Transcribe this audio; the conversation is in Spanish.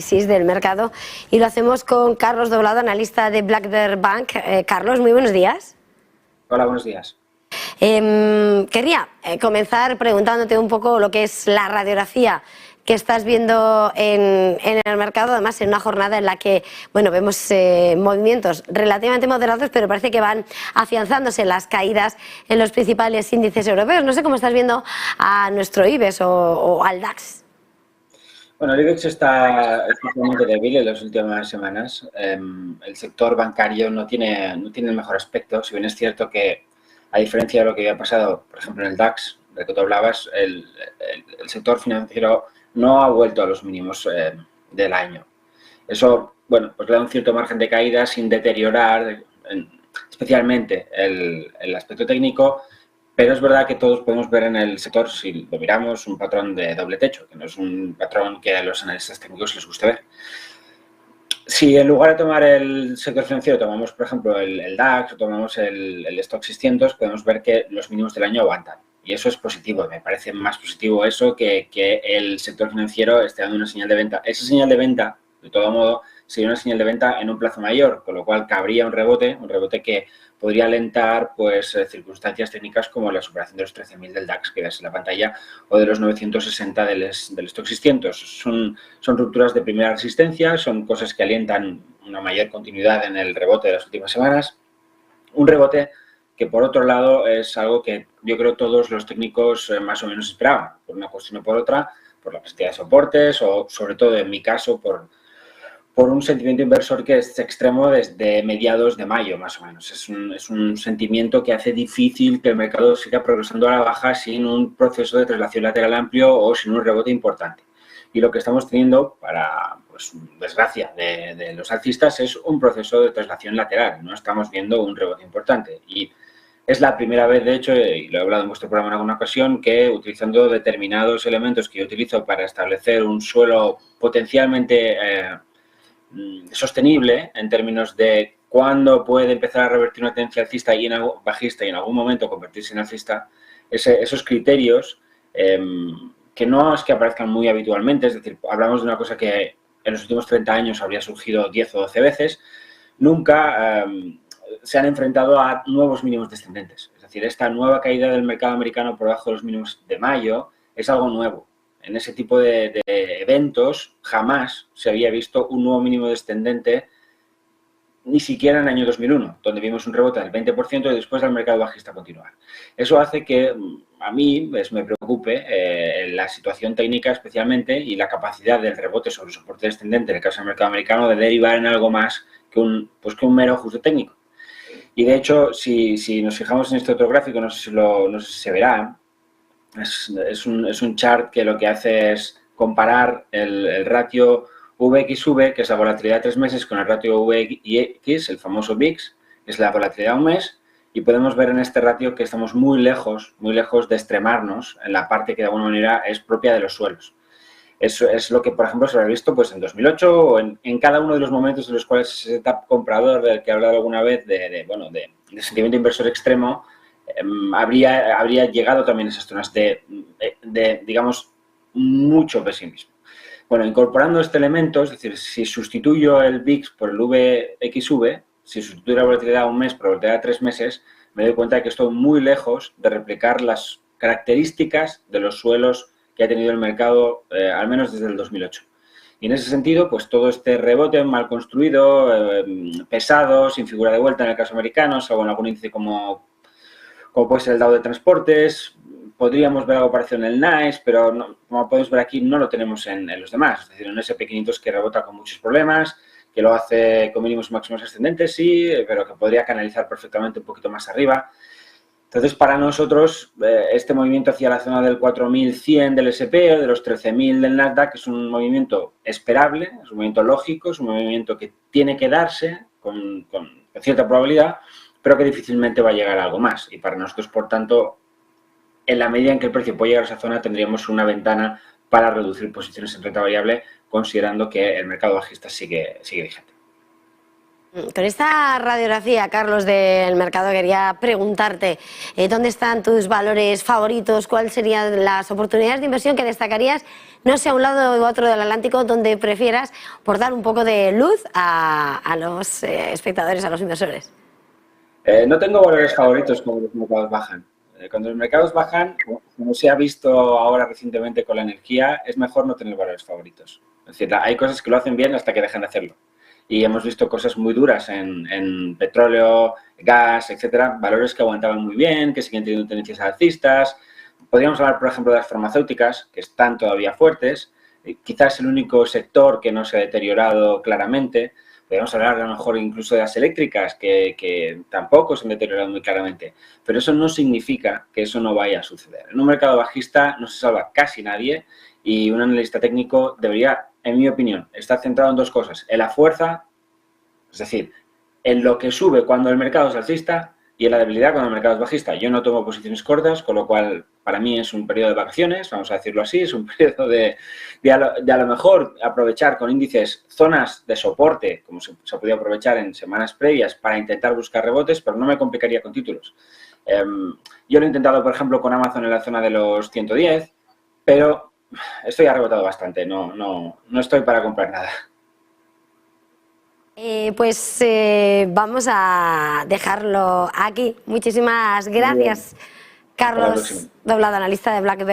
del mercado y lo hacemos con Carlos Doblado, analista de Black Bear Bank. Carlos, muy buenos días. Hola, buenos días. Querría comenzar preguntándote un poco lo que es la radiografía que estás viendo en el mercado, además en una jornada en la que vemos movimientos relativamente moderados, pero parece que van afianzándose las caídas en los principales índices europeos. No sé cómo estás viendo a nuestro IBEX o al DAX. Bueno, el IBEX está especialmente débil en las últimas semanas. El sector bancario no tiene el mejor aspecto, si bien es cierto que, a diferencia de lo que había pasado, por ejemplo, en el DAX, del que tú hablabas, el sector financiero no ha vuelto a los mínimos del año. Eso, pues le da un cierto margen de caída sin deteriorar especialmente el aspecto técnico, pero es verdad que todos podemos ver en el sector, si lo miramos, un patrón de doble techo, que no es un patrón que a los analistas técnicos les guste ver. Si en lugar de tomar el sector financiero tomamos, por ejemplo, el DAX o tomamos el Stoxx 600, podemos ver que los mínimos del año aguantan. Y eso es positivo. Me parece más positivo eso que el sector financiero esté dando una señal de venta. Esa señal de venta, de todo modo, sería una señal de venta en un plazo mayor, con lo cual cabría un rebote que podría alentar circunstancias técnicas como la superación de los 13.000 del DAX que ves en la pantalla o de los 960 del Stoxx 600. Son rupturas de primera resistencia, son cosas que alientan una mayor continuidad en el rebote de las últimas semanas. Un rebote que, por otro lado, es algo que yo creo todos los técnicos más o menos esperaban, por una cuestión o por otra, por la cantidad de soportes o, sobre todo, en mi caso, por un sentimiento inversor que es extremo desde mediados de mayo, más o menos. Es un sentimiento que hace difícil que el mercado siga progresando a la baja sin un proceso de traslación lateral amplio o sin un rebote importante. Y lo que estamos teniendo, para desgracia de los alcistas, es un proceso de traslación lateral. No estamos viendo un rebote importante. Y es la primera vez, de hecho, y lo he hablado en vuestro programa en alguna ocasión, que utilizando determinados elementos que yo utilizo para establecer un suelo potencialmente sostenible en términos de cuándo puede empezar a revertir una tendencia alcista y bajista y en algún momento convertirse en alcista, esos criterios que no es que aparezcan muy habitualmente, es decir, hablamos de una cosa que en los últimos 30 años habría surgido 10 o 12 veces, nunca se han enfrentado a nuevos mínimos descendentes. Es decir, esta nueva caída del mercado americano por debajo de los mínimos de mayo es algo nuevo. En ese tipo de eventos jamás se había visto un nuevo mínimo descendente, ni siquiera en el año 2001, donde vimos un rebote del 20% y después el mercado bajista continuar. Eso hace que a mí me preocupe la situación técnica especialmente y la capacidad del rebote sobre soporte descendente en el caso del mercado americano de derivar en algo más que un mero ajuste técnico. Y de hecho, si nos fijamos en este otro gráfico, no sé si se verá, es un chart que lo que hace es comparar el ratio VXV, que es la volatilidad de 3 meses, con el ratio VX, el famoso VIX, que es la volatilidad de un mes, y podemos ver en este ratio que estamos muy lejos de extremarnos en la parte que de alguna manera es propia de los suelos. Eso es lo que, por ejemplo, se habrá visto en 2008 o en cada uno de los momentos en los cuales ese setup comprador del que he hablado alguna vez de sentimiento inversor extremo habría llegado también a esas zonas de digamos, mucho pesimismo. Bueno, incorporando este elemento, es decir, si sustituyo el VIX por el VXV, si sustituyo la volatilidad a un mes por la volatilidad de 3 meses, me doy cuenta de que estoy muy lejos de replicar las características de los suelos que ha tenido el mercado, al menos desde el 2008. Y en ese sentido, pues todo este rebote mal construido, pesado, sin figura de vuelta en el caso americano, salvo en algún índice como puede ser el Dow de transportes, podríamos ver algo parecido en el NICE, pero no, como podemos ver aquí no lo tenemos en los demás. Es decir, en SP500 que rebota con muchos problemas, que lo hace con mínimos y máximos ascendentes, sí, pero que podría canalizar perfectamente un poquito más arriba. Entonces, para nosotros, este movimiento hacia la zona del 4.100 del SP o de los 13.000 del Nasdaq es un movimiento esperable, es un movimiento lógico, es un movimiento que tiene que darse con cierta probabilidad, pero que difícilmente va a llegar a algo más. Y para nosotros, por tanto, en la medida en que el precio puede llegar a esa zona, tendríamos una ventana para reducir posiciones en renta variable, considerando que el mercado bajista sigue vigente. Con esta radiografía, Carlos, del mercado, quería preguntarte ¿dónde están tus valores favoritos? ¿Cuáles serían las oportunidades de inversión que destacarías, no sé, a un lado u otro del Atlántico, donde prefieras, por dar un poco de luz a los espectadores, a los inversores? No tengo valores favoritos cuando los mercados bajan. Cuando los mercados bajan, como se ha visto ahora recientemente con la energía, es mejor no tener valores favoritos. Es decir, hay cosas que lo hacen bien hasta que dejan de hacerlo. Y hemos visto cosas muy duras en petróleo, gas, etcétera, valores que aguantaban muy bien, que siguen teniendo tendencias alcistas. Podríamos hablar, por ejemplo, de las farmacéuticas, que están todavía fuertes. Quizás el único sector que no se ha deteriorado claramente. Podríamos hablar a lo mejor incluso de las eléctricas, que tampoco se han deteriorado muy claramente. Pero eso no significa que eso no vaya a suceder. En un mercado bajista no se salva casi nadie y un analista técnico debería, en mi opinión, estar centrado en dos cosas. En la fuerza, es decir, en lo que sube cuando el mercado es alcista y en la debilidad cuando el mercado es bajista. Yo no tomo posiciones cortas, con lo cual para mí es un periodo de vacaciones, vamos a decirlo así, es un periodo de a lo mejor aprovechar con índices zonas de soporte, como se ha podido aprovechar en semanas previas para intentar buscar rebotes, pero no me complicaría con títulos. Yo lo he intentado, por ejemplo, con Amazon en la zona de los 110, pero estoy rebotado bastante, no estoy para comprar nada. Vamos a dejarlo aquí. Muchísimas gracias, Carlos Doblado, analista de Black Bear.